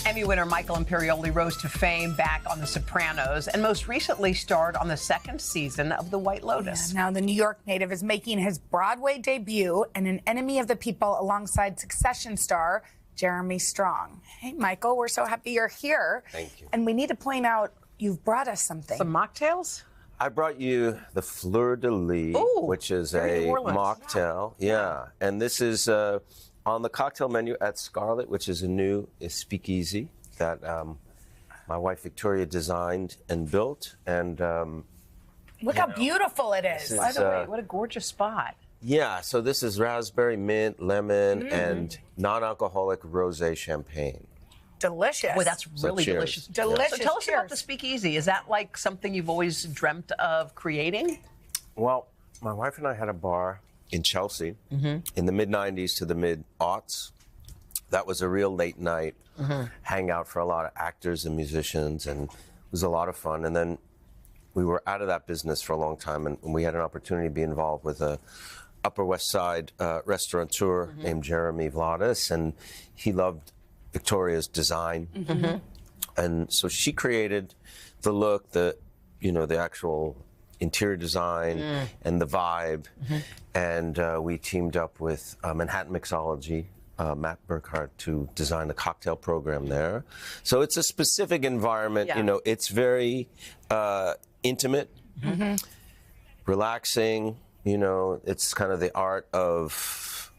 Emmy winner Michael Imperioli rose to fame back on The Sopranos and most recently starred on the second season of The White Lotus. Yeah, now the New York native is making his Broadway debut in An Enemy of the People alongside Succession star Jeremy Strong. Hey, Michael, we're so happy you're here. Thank you. And we need to point out you've brought us something. Some mocktails? I brought you the Fleur de Lis, which is a mocktail. Yeah. And this is on the cocktail menu at Scarlet, which is a new speakeasy that my wife Victoria designed and built. And look how beautiful it is. By the way, what a gorgeous spot. Yeah, so this is raspberry, mint, lemon, and non-alcoholic rosé champagne. Delicious. Boy, that's really delicious. Delicious. So tell us about the speakeasy. Is that like something you've always dreamt of creating? Well, my wife and I had a bar in Chelsea in the mid-'90s to the mid-aughts. That was a real late night hangout for a lot of actors and musicians, and it was a lot of fun. And then we were out of that business for a long time, and we had an opportunity to be involved with a Upper West Side restaurateur named Jeremy Vladis, and he loved Victoria's design. And so she created the look, the actual interior design and the vibe. And we teamed up with Manhattan Mixology, Matt Burkhart, to design the cocktail program there. So it's a specific environment, it's very intimate, relaxing, it's kind of the art of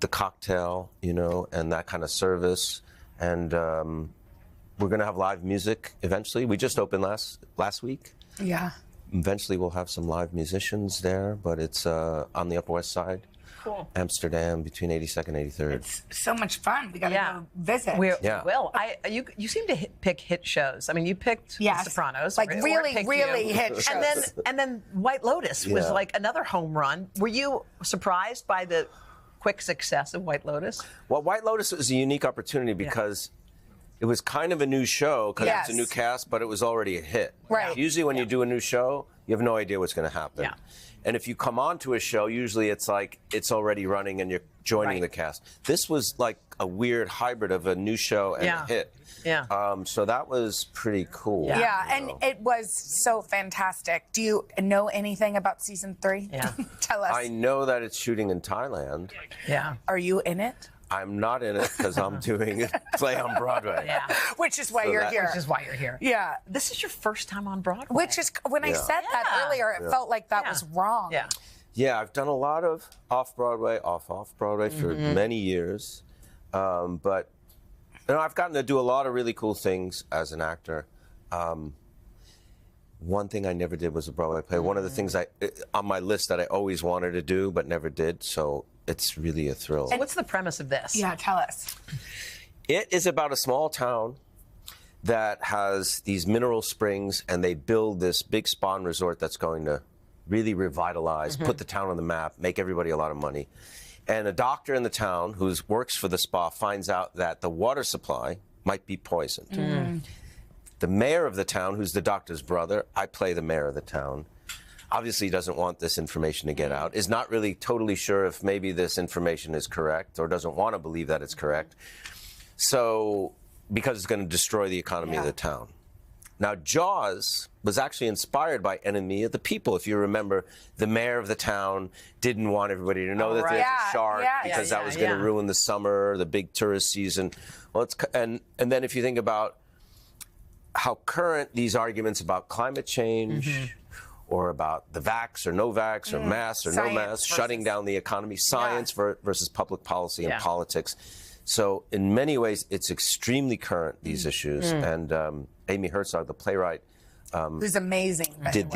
the cocktail, and that kind of service. And we're going to have live music eventually. We just opened last week. Yeah. Eventually we'll have some live musicians there, but it's on the Upper West Side. Cool. Amsterdam, between 82nd and 83rd. It's so much fun. We got to go visit. We will. You seem to pick hit shows. I mean, you picked The Sopranos. Like really hit shows. And then White Lotus was like another home run. Were you surprised by the quick success of White Lotus? Well, White Lotus was a unique opportunity because it was kind of a new show because it's a new cast, but it was already a hit. Right. Usually when you do a new show, you have no idea what's going to happen. Yeah. And if you come on to a show, usually it's like it's already running and you're joining the cast. This was like a weird hybrid of a new show and a hit. Yeah. So that was pretty cool. Yeah, and it was so fantastic. Do you know anything about season 3? Yeah. Tell us. I know that it's shooting in Thailand. Yeah. Are you in it? I'm not in it because I'm doing a play on Broadway. Yeah. Which is why you're here. Which is why you're here. Yeah. This is your first time on Broadway. Which is, when I said that earlier, it felt like that was wrong. Yeah. Yeah, I've done a lot of off-Broadway, off-Broadway for many years. But I've gotten to do a lot of really cool things as an actor. One thing I never did was a Broadway play. One of the things on my list that I always wanted to do but never did, so it's really a thrill. And what's the premise of this? Yeah, tell us. It is about a small town that has these mineral springs, and they build this big spa and resort that's going to really revitalize, put the town on the map, make everybody a lot of money. And a doctor in the town who works for the spa finds out that the water supply might be poisoned. The mayor of the town, who's the doctor's brother, I play the mayor of the town, obviously doesn't want this information to get out, is not really totally sure if maybe this information is correct or doesn't want to believe that it's correct. So, because it's going to destroy the economy of the town. Now, Jaws was actually inspired by Enemy of the People. If you remember, the mayor of the town didn't want everybody to know that there's a shark because that was going to ruin the summer, the big tourist season. Well, and then if you think about how current these arguments about climate change or about the vax or no vax or masks or no masks, shutting down the economy, science versus public policy and politics. So in many ways, it's extremely current, these issues. And Amy Herzog, the playwright, who's amazing, did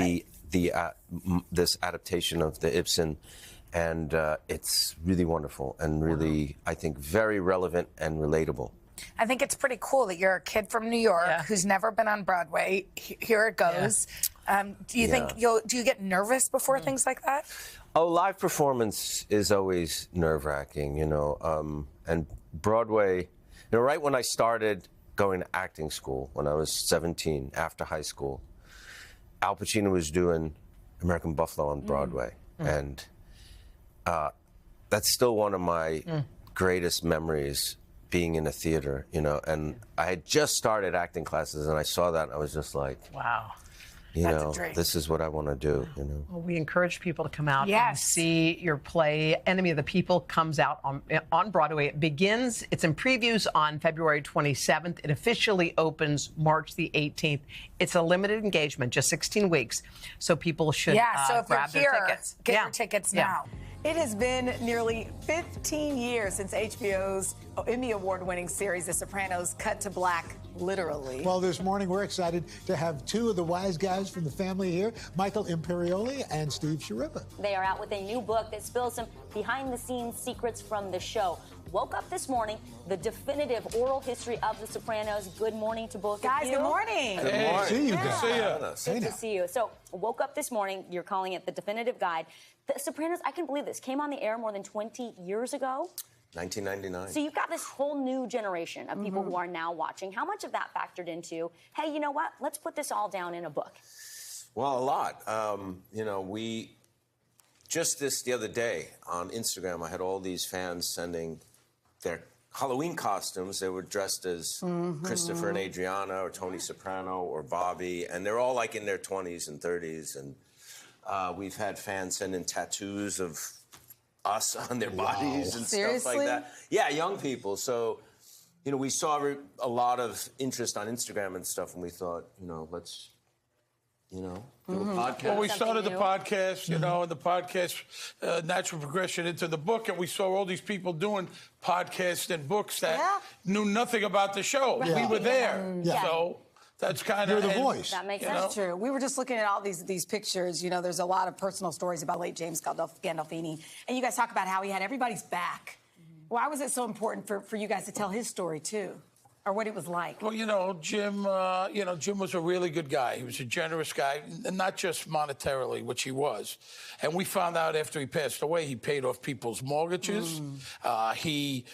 this adaptation of the Ibsen. And it's really wonderful and really, I think, very relevant and relatable. I think it's pretty cool that you're a kid from New York who's never been on Broadway. Here it goes. Do you think do you get nervous before things like that? Oh, live performance is always nerve-wracking, and Broadway, right when I started going to acting school when I was 17 after high school, Al Pacino was doing American Buffalo on Broadway. And that's still one of my greatest memories, being in a theater, you know. And I had just started acting classes, and I saw that, and I was just like, Wow. you That's a know, dream. this is what I want to do, you know. Well, we encourage people to come out and Yes. see your play. Enemy of the People comes out on Broadway. It begins, it's in previews on February 27th. It officially opens March the 18th. It's a limited engagement, just 16 weeks. So people should Yeah, so if grab you're their here, tickets. get your tickets now. It has been nearly 15 years since HBO's Emmy Award-winning series, The Sopranos, cut to black, literally. Well, this morning we're excited to have two of the wise guys from the family here, Michael Imperioli and Steve Sciarippa. They are out with a new book that spills some behind-the-scenes secrets from the show. Woke up this morning, the definitive oral history of The Sopranos. Good morning to both Guys, of you. good morning. Good morning. See you guys. Good to see you. So, woke up this morning, you're calling it the definitive guide. The Sopranos, I can believe this, came on the air more than 20 years ago. 1999. So you've got this whole new generation of people who are now watching. How much of that factored into, hey, you know what? Let's put this all down in a book. Well, a lot. You know, we just the other day on Instagram, I had all these fans sending their Halloween costumes. They were dressed as Christopher and Adriana or Tony Soprano or Bobby, and they're all like in their 20s and 30s. And we've had fans send in tattoos of us on their bodies and stuff like that. Yeah, young people. So, you know, we saw a lot of interest on Instagram and stuff, and we thought, you know, let's, you know, do a podcast. Well, we started the new. podcast, you know, and the podcast, natural progression into the book, and we saw all these people doing podcasts and books that knew nothing about the show. Yeah. We were there. Yeah. So that's kind of... You're the voice. That makes You sense. know? That's true. We were just looking at all these pictures. You know, there's a lot of personal stories about late James Gandolfini. And you guys talk about how he had everybody's back. Why was it so important for you guys to tell his story, too? Or what it was like? Well, Jim was a really good guy. He was a generous guy, and not just monetarily, which he was. And we found out after he passed away, he paid off people's mortgages. He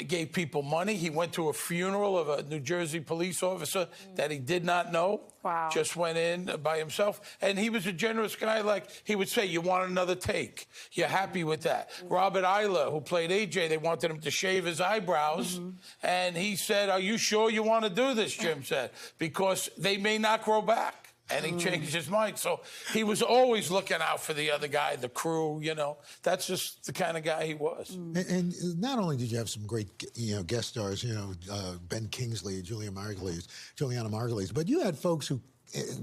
gave people money. He went to a funeral of a New Jersey police officer that he did not know. Wow. Just went in by himself. And he was a generous guy. Like, he would say, you want another take? You're happy with that? Robert Eiler, who played AJ, they wanted him to shave his eyebrows. And he said, are you sure you want to do this, Jim said? Because they may not grow back. And he changed his mind. So he was always looking out for the other guy, the crew, you know. That's just the kind of guy he was. And not only did you have some great, guest stars, Ben Kingsley, Juliana Margulies, but you had folks who,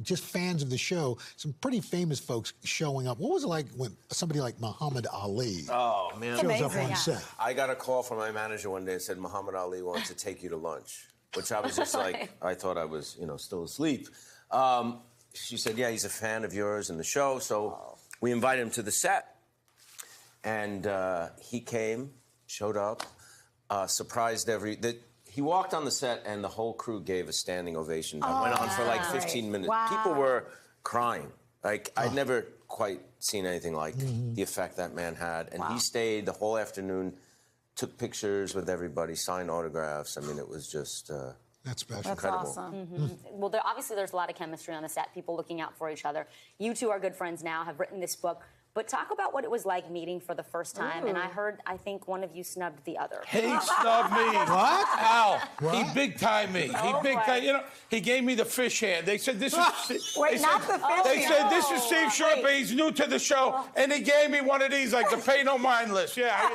just fans of the show, some pretty famous folks showing up. What was it like when somebody like Muhammad Ali Oh, man. shows up on set? I got a call from my manager one day and said, Muhammad Ali wants to take you to lunch, which I was just like, I thought I was, still asleep. She said, yeah, he's a fan of yours and the show. So we invited him to the set. And he came, showed up, surprised he walked on the set and the whole crew gave a standing ovation. That went on for like 15 minutes. Wow. People were crying. Like, I'd never quite seen anything like the effect that man had. And he stayed the whole afternoon, took pictures with everybody, signed autographs. I mean, it was just... That's special. That's incredible. awesome. Well, obviously there's a lot of chemistry on the set, people looking out for each other. You two are good friends now, have written this book. But talk about what it was like meeting for the first time. And I think one of you snubbed the other. He snubbed me. What? Al, What? he big-timed me. He gave me the fish hand. They said, this is... Wait, not the fish They hand. said, this is Steve Sciarippa. He's new to the show. And he gave me one of these, like the pay no mind list. Yeah, how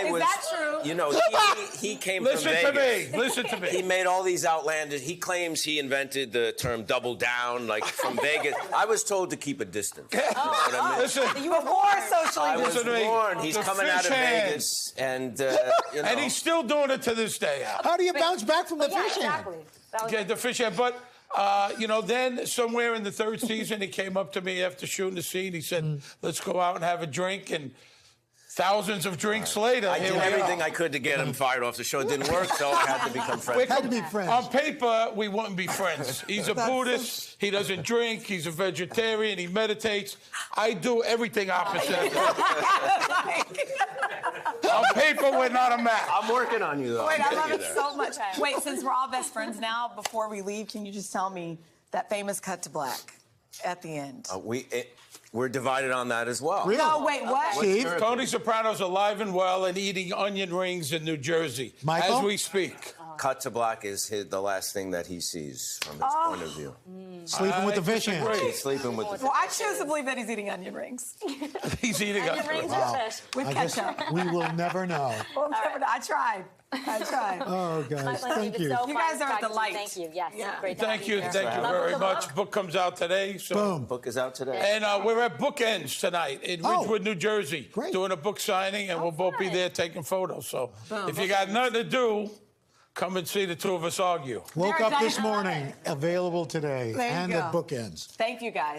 you doing? Is that true? He came Listen from to Vegas. me. Listen to He me. made all these outlandish... He claims he invented the term double down, like, from Vegas. I was told to keep a distance. You know what I mean? Listen. You were more socially I was Listen to me. warned. He's The coming out fish of hand. Vegas, and, And he's still doing it to this day, Al. How do you bounce back from the Yeah, fish hand? exactly. That was Okay, the fish hand. But, then somewhere in the third season, he came up to me after shooting the scene. He said, let's go out and have a drink. And thousands of drinks later, I here did we everything are. I could to get him fired off the show. It didn't work, so I had to become friends. Had to be friends. On paper, we wouldn't be friends. He's a Buddhist. He doesn't drink. He's a vegetarian. He meditates. I do everything opposite. On paper, we're not a match. I'm working on you, though. Wait, I'm I love getting it you there. so much. Wait, since we're all best friends now, before we leave, can you just tell me that famous cut to black? at the end. We're divided on that as well. Really? No, wait, what? Steve? Tony Soprano's alive and well and eating onion rings in New Jersey Michael? as we speak. Cut to black is the last thing that he sees from his point of view. Sleeping with the fish disagree. hands. He's sleeping with the Well, I choose to believe that he's eating onion rings He's eating Onion onion rings rings. or fish? with I guess ketchup. we will never know. Well, I tried. I tried. Oh, guys, Michael, thank it's you. so You fun guys are a talking to you. delight. Thank you. Yes, Yeah. great to Thank have you here. very Love the much. Book comes out today. So. Boom. book is out today. And we're at Bookends tonight in Oh. Ridgewood, New Jersey, Great. doing a book signing, and we'll both be fun. there taking photos. So if you got nothing to do, come and see the two of us argue. Woke Very up this nice. morning, available today, There you and go. at Bookends. Thank you, guys.